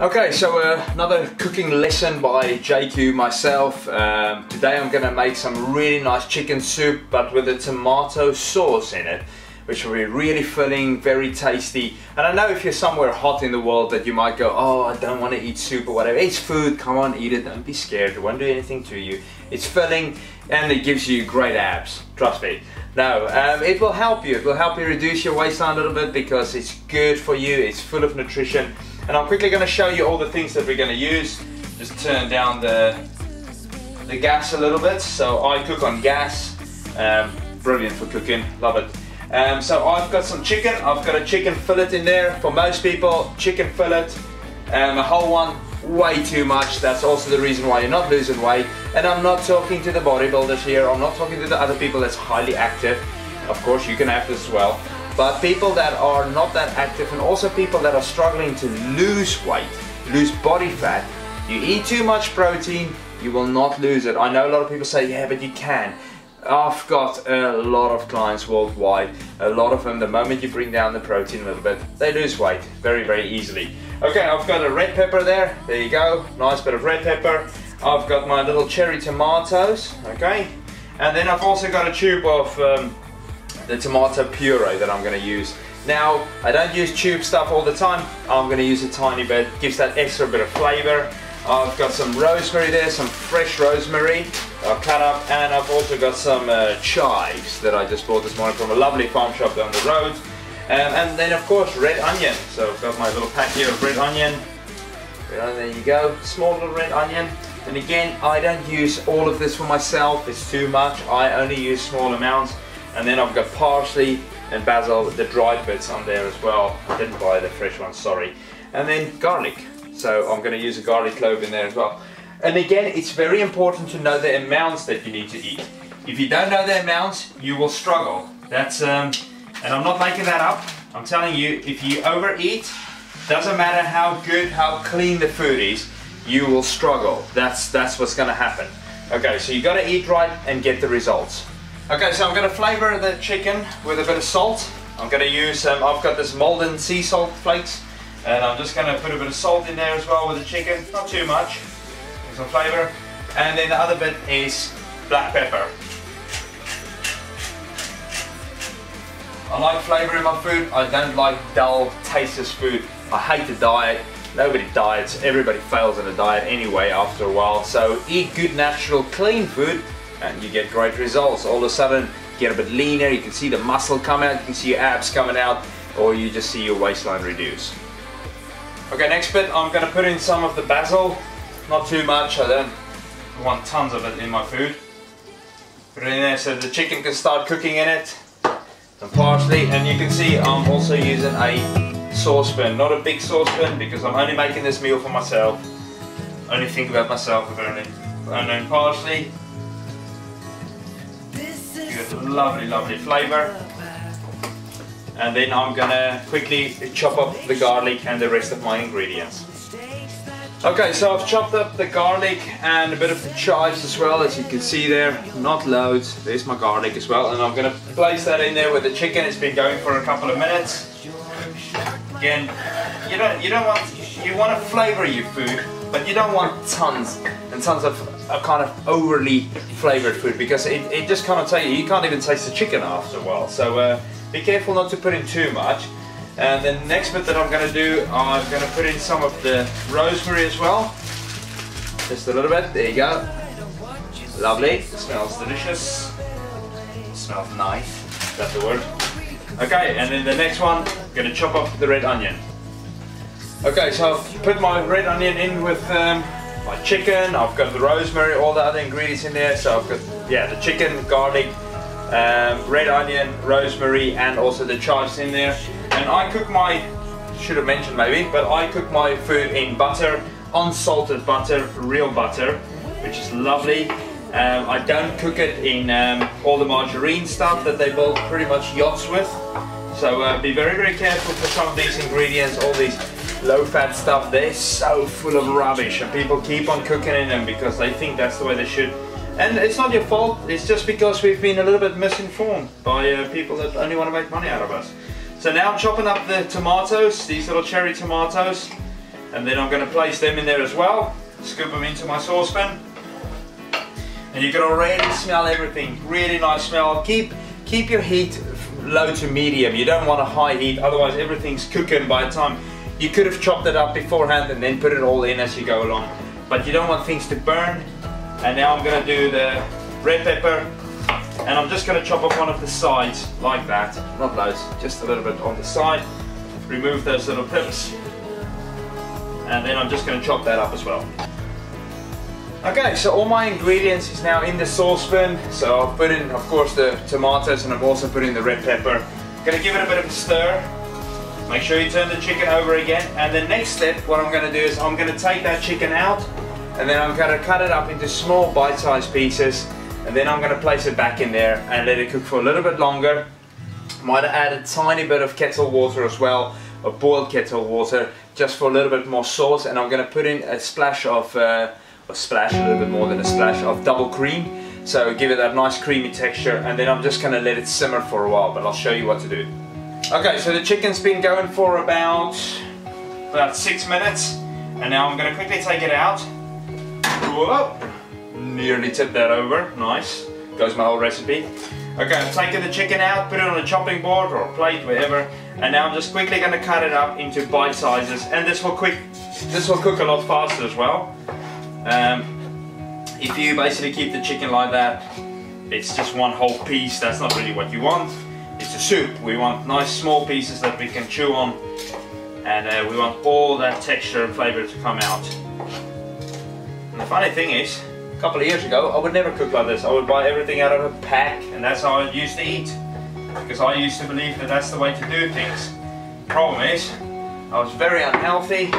Okay, so another cooking lesson by JQ myself. Today I'm going to make some really nice chicken soup, but with a tomato sauce in it, which will be really filling, very tasty. And I know if you're somewhere hot in the world that you might go, oh, I don't want to eat soup or whatever. It's food, come on, eat it, don't be scared, it won't do anything to you. It's filling and it gives you great abs, trust me. No, it will help you. It will help you reduce your waistline a little bit because it's good for you, it's full of nutrition. And I'm quickly going to show you all the things that we're going to use. Just turn down the gas a little bit. So I cook on gas. Brilliant for cooking, love it. So I've got some chicken. I've got a chicken fillet in there. For most people, chicken fillet, a whole one, way too much. That's also the reason why you're not losing weight. And I'm not talking to the bodybuilders here. I'm not talking to the other people that's highly active. Of course, you can have this as well. But people that are not that active, and also people that are struggling to lose weight, lose body fat, you eat too much protein, you will not lose it. I know a lot of people say, yeah, but you can. I've got a lot of clients worldwide. A lot of them, the moment you bring down the protein a little bit, they lose weight very, very easily. Okay, I've got a red pepper there. There you go, nice bit of red pepper. I've got my little cherry tomatoes, okay? And then I've also got a tube of the tomato puree that I'm going to use. Now, I don't use tube stuff all the time. I'm going to use a tiny bit, gives that extra bit of flavor. I've got some rosemary there, some fresh rosemary I'll cut up, and I've also got some chives that I just bought this morning from a lovely farm shop down the road. And then of course red onion. So I've got my little pack here of red onion. There you go, small little red onion. And again, I don't use all of this for myself, it's too much. I only use small amounts. And then I've got parsley and basil, the dried bits on there as well. I didn't buy the fresh ones, sorry. And then garlic. So I'm going to use a garlic clove in there as well. And again, it's very important to know the amounts that you need to eat. If you don't know the amounts, you will struggle. That's and I'm not making that up. I'm telling you, if you overeat, doesn't matter how good, how clean the food is, you will struggle. That's what's going to happen. Okay, so you got to eat right and get the results. Okay, so I'm going to flavor the chicken with a bit of salt. I'm going to use, I've got this Maldon sea salt flakes, and I'm just going to put a bit of salt in there as well with the chicken, not too much, some flavor. And then the other bit is black pepper. I like flavor in my food. I don't like dull, tasteless food. I hate the diet. Nobody diets, everybody fails in a diet anyway after a while. So eat good, natural, clean food, and you get great results. All of a sudden, you get a bit leaner, you can see the muscle come out, you can see your abs coming out, or you just see your waistline reduce. Okay, next bit, I'm going to put in some of the basil. Not too much, I don't want tons of it in my food. Put it in there so the chicken can start cooking in it. Some parsley, and you can see I'm also using a saucepan. Not a big saucepan, because I'm only making this meal for myself. Only think about myself apparently. And then parsley. Lovely, lovely flavor. And then I'm gonna quickly chop up the garlic and the rest of my ingredients. Okay, so I've chopped up the garlic and a bit of the chives as well, as you can see there. Not loads. There's my garlic as well, and I'm gonna place that in there with the chicken. It's been going for a couple of minutes. Again, you want to flavor your food, but you don't want tons and tons of kind of overly flavored food, because it just kind of tell you can't even taste the chicken after a while. So be careful not to put in too much. And the next bit that I'm going to do, I'm going to put in some of the rosemary as well. Just a little bit, there you go. Lovely, it smells delicious. It smells nice, that's the word. Okay, and then the next one, I'm going to chop up the red onion. Okay, so I've put my red onion in with my chicken. I've got the rosemary, all the other ingredients in there. So I've got, yeah, the chicken, garlic, red onion, rosemary, and also the chives in there. And I cook my, should have mentioned maybe, but I cook my food in butter, unsalted butter, real butter, which is lovely. I don't cook it in all the margarine stuff that they build pretty much yachts with. So be very, very careful for some of these ingredients, all these low-fat stuff. They're so full of rubbish, and people keep on cooking in them because they think that's the way they should. And it's not your fault, it's just because we've been a little bit misinformed by people that only want to make money out of us. So now I'm chopping up the tomatoes, these little cherry tomatoes. And then I'm going to place them in there as well. Scoop them into my saucepan. And you can already smell everything. Really nice smell. Keep your heat low to medium. You don't want a high heat, otherwise everything's cooking by the time. You could have chopped it up beforehand and then put it all in as you go along. But you don't want things to burn. And now I'm going to do the red pepper. And I'm just going to chop off one of the sides like that. Not loads, just a little bit on the side. Remove those little pips. And then I'm just going to chop that up as well. Okay, so all my ingredients is now in the saucepan. So I've put in, of course, the tomatoes, and I've also put in the red pepper. Gonna give it a bit of a stir. Make sure you turn the chicken over again. And the next step, what I'm gonna do is I'm gonna take that chicken out, and then I'm gonna cut it up into small bite-sized pieces. And then I'm gonna place it back in there and let it cook for a little bit longer. Might add a tiny bit of kettle water as well, or boiled kettle water, just for a little bit more sauce. And I'm gonna put in a splash of a little bit more than a splash of double cream, so give it that nice creamy texture. And then I'm just going to let it simmer for a while, but I'll show you what to do. Okay, so the chicken's been going for about 6 minutes, and now I'm going to quickly take it out. Whoa, nearly tipped that over. Nice, goes my whole recipe. Okay, I've taken the chicken out, put it on a chopping board or a plate, whatever, and now I'm just quickly going to cut it up into bite sizes, and this will cook a lot faster as well. If you basically keep the chicken like that, it's just one whole piece. That's not really what you want. It's a soup. We want nice small pieces that we can chew on, and we want all that texture and flavor to come out. And the funny thing is, a couple of years ago I would never cook like this. I would buy everything out of a pack, and that's how I used to eat, because I used to believe that that's the way to do things. Problem is, I was very unhealthy.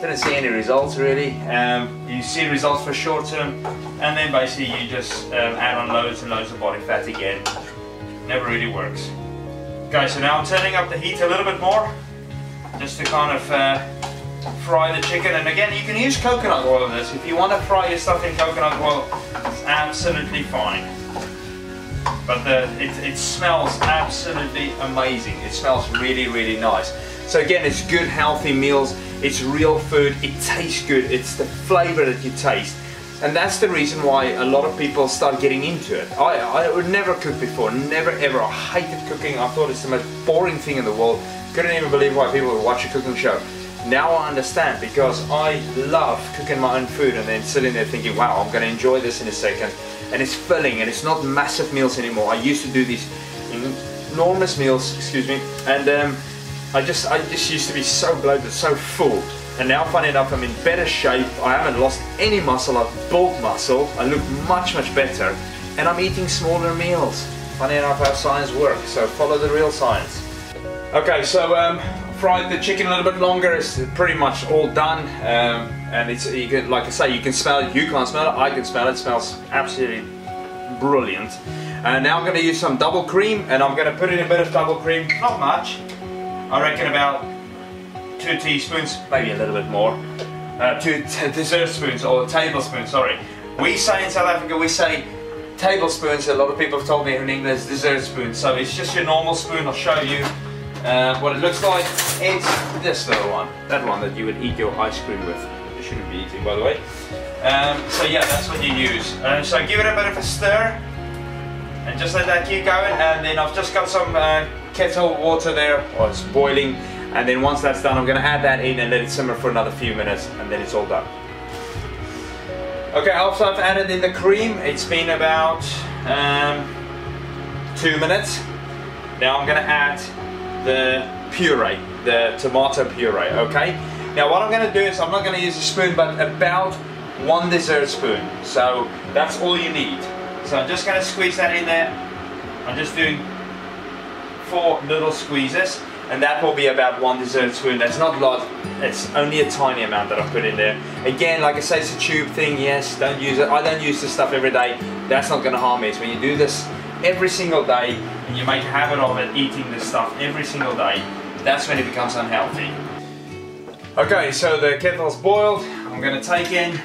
Didn't see any results really. You see results for short term, and then basically you just add on loads and loads of body fat again. Never really works. Okay, so now I'm turning up the heat a little bit more, just to kind of fry the chicken. And again, you can use coconut oil in this. If you want to fry your stuff in coconut oil, it's absolutely fine. But it smells absolutely amazing. It smells really, really nice. So again, it's good, healthy meals. It's real food. It tastes good. It's the flavor that you taste. And that's the reason why a lot of people start getting into it. I would never cook before, never ever. I hated cooking. I thought it's the most boring thing in the world. Couldn't even believe why people would watch a cooking show. Now I understand, because I love cooking my own food and then sitting there thinking, wow, I'm going to enjoy this in a second. And it's filling, and it's not massive meals anymore. I used to do these enormous meals, excuse me, and I just used to be so bloated, so full. And now, funny enough, I'm in better shape. I haven't lost any muscle. I've built muscle. I look much, much better. And I'm eating smaller meals. Funny enough how science works. So follow the real science. Okay, so fried the chicken a little bit longer. It's pretty much all done. And it's, you can, like I say, you can smell it. You can't smell it. I can smell it. It smells absolutely brilliant. And now I'm going to use some double cream. And I'm going to put in a bit of double cream. Not much. I reckon about 2 teaspoons, maybe a little bit more. 2 dessert spoons, or tablespoons, sorry. We say in South Africa, we say tablespoons. A lot of people have told me in English dessert spoons. So it's just your normal spoon. I'll show you what it looks like. It's this little one. That one that you would eat your ice cream with. You shouldn't be eating, by the way. So yeah, that's what you use. So give it a bit of a stir. And just let that keep going. And then I've just got some kettle water there, or it's boiling, and then once that's done I'm going to add that in and let it simmer for another few minutes, and then it's all done. Okay, after I've added in the cream, it's been about 2 minutes. Now I'm going to add the puree, the tomato puree, okay? Now what I'm going to do is, I'm not going to use a spoon, but about 1 dessert spoon. So that's all you need. So I'm just going to squeeze that in there. I'm just doing 4 little squeezes, and that will be about 1 dessert spoon. That's not a lot, it's only a tiny amount that I've put in there. Again, like I say, it's a tube thing. Yes, don't use it. I don't use this stuff every day. That's not going to harm me. It's when you do this every single day and you make a habit of it, eating this stuff every single day, that's when it becomes unhealthy. Okay, so the kettle's boiled. I'm going to take in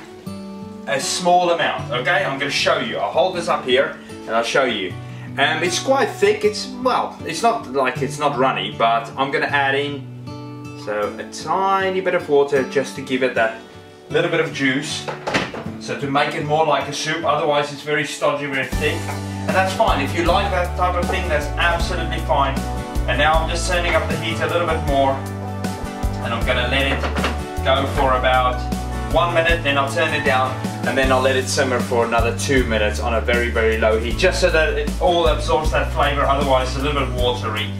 a small amount, okay? I'm going to show you. I'll hold this up here and I'll show you. It's quite thick. It's, well, it's not like it's not runny, but I'm going to add in So a tiny bit of water just to give it that little bit of juice. So to make it more like a soup, otherwise it's very stodgy, very thick. And that's fine. If you like that type of thing, that's absolutely fine. And now I'm just turning up the heat a little bit more. And I'm gonna let it go for about 1 minute, then I'll turn it down, and then I'll let it simmer for another 2 minutes on a very, very low heat, just so that it all absorbs that flavor, otherwise it's a little bit watery.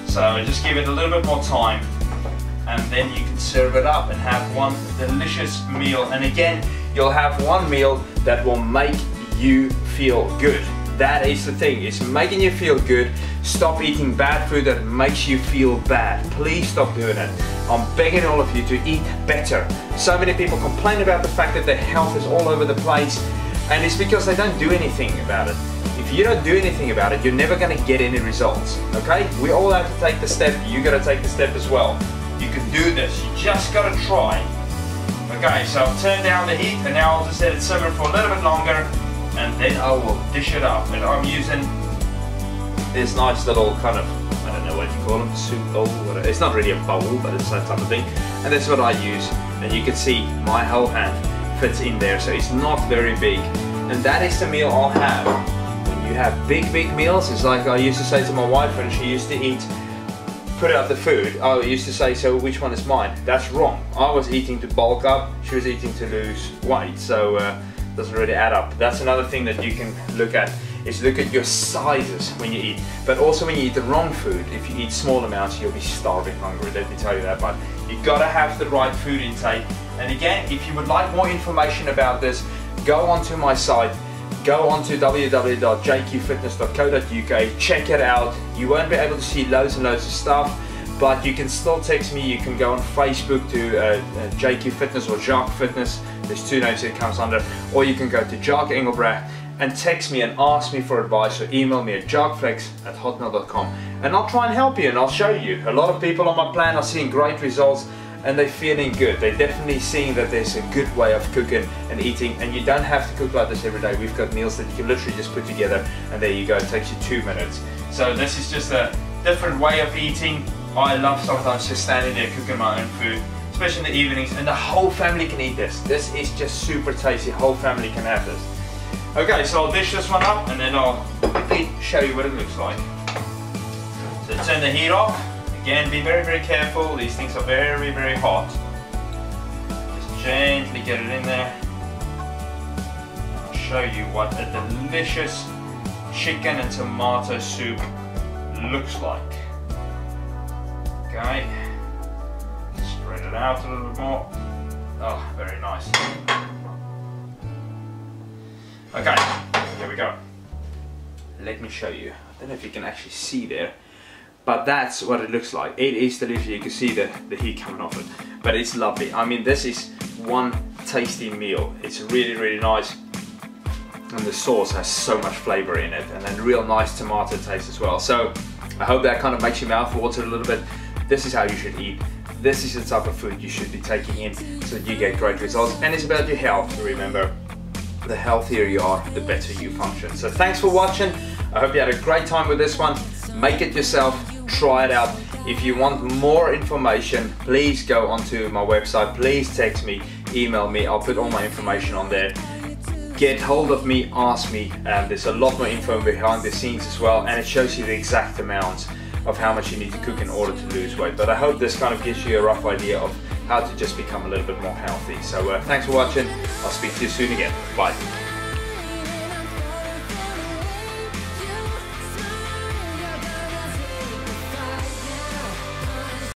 So just give it a little bit more time, and then you can serve it up and have one delicious meal. And again, you'll have one meal that will make you feel good. That is the thing, it's making you feel good. Stop eating bad food that makes you feel bad. Please stop doing it. I'm begging all of you to eat better. So many people complain about the fact that their health is all over the place, and it's because they don't do anything about it. If you don't do anything about it, you're never going to get any results, okay? We all have to take the step. You got to take the step as well. You can do this, you just got to try. Okay, so I've turned down the heat, and now I'll just let it simmer for a little bit longer, and then I will dish it up. And I'm using this nice little kind of, I don't know what you call them, soup bowl, whatever. It's not really a bowl, but it's that type of thing. And that's what I use. And you can see my whole hand fits in there, so it's not very big. And that is the meal I'll have. When you have big meals, it's like I used to say to my wife when she used to eat, put out the food, I used to say, so which one is mine? That's wrong. I was eating to bulk up, she was eating to lose weight, so doesn't really add up. That's another thing that you can look at, is look at your sizes when you eat. But also when you eat the wrong food, if you eat small amounts, you'll be starving hungry, let me tell you that. But you gotta have the right food intake. And again, if you would like more information about this, go onto my site, go onto www.jqfitness.co.uk, check it out. You won't be able to see loads and loads of stuff, but you can still text me. You can go on Facebook to JQ Fitness or Jacques Fitness. There's two names it comes under. Or you can go to Jacques Engelbrecht and text me and ask me for advice, or email me at jacqueflex@hotmail.com, and I'll try and help you and I'll show you. A lot of people on my plan are seeing great results, and they're feeling good. They're definitely seeing that there's a good way of cooking and eating, and you don't have to cook like this every day. We've got meals that you can literally just put together, and there you go, it takes you 2 minutes. So this is just a different way of eating. I love sometimes just standing there cooking my own food, especially in the evenings, and the whole family can eat this. This is just super tasty, whole family can have this. Okay, so I'll dish this one up, and then I'll quickly show you what it looks like. So turn the heat off. Again, be very, very careful. These things are very, very hot. Just gently get it in there. I'll show you what a delicious chicken and tomato soup looks like. Okay. Spread it out a little bit more. Oh, very nice. Okay, here we go. Let me show you. I don't know if you can actually see there, but that's what it looks like. It is delicious. You can see the heat coming off it, but it's lovely. I mean, this is one tasty meal. It's really, really nice, and the sauce has so much flavor in it, and then real nice tomato taste as well. So I hope that kind of makes your mouth water a little bit. This is how you should eat. This is the type of food you should be taking in so that you get great results. And it's about your health, remember. The healthier you are, the better you function. So thanks for watching. I hope you had a great time with this one. Make it yourself, try it out. If you want more information, please go onto my website. Please text me, email me. I'll put all my information on there. Get hold of me, ask me. There's a lot more info behind the scenes as well, and it shows you the exact amounts of how much you need to cook in order to lose weight. But I hope this kind of gives you a rough idea of how to just become a little bit more healthy. So thanks for watching. I'll speak to you soon again. Bye.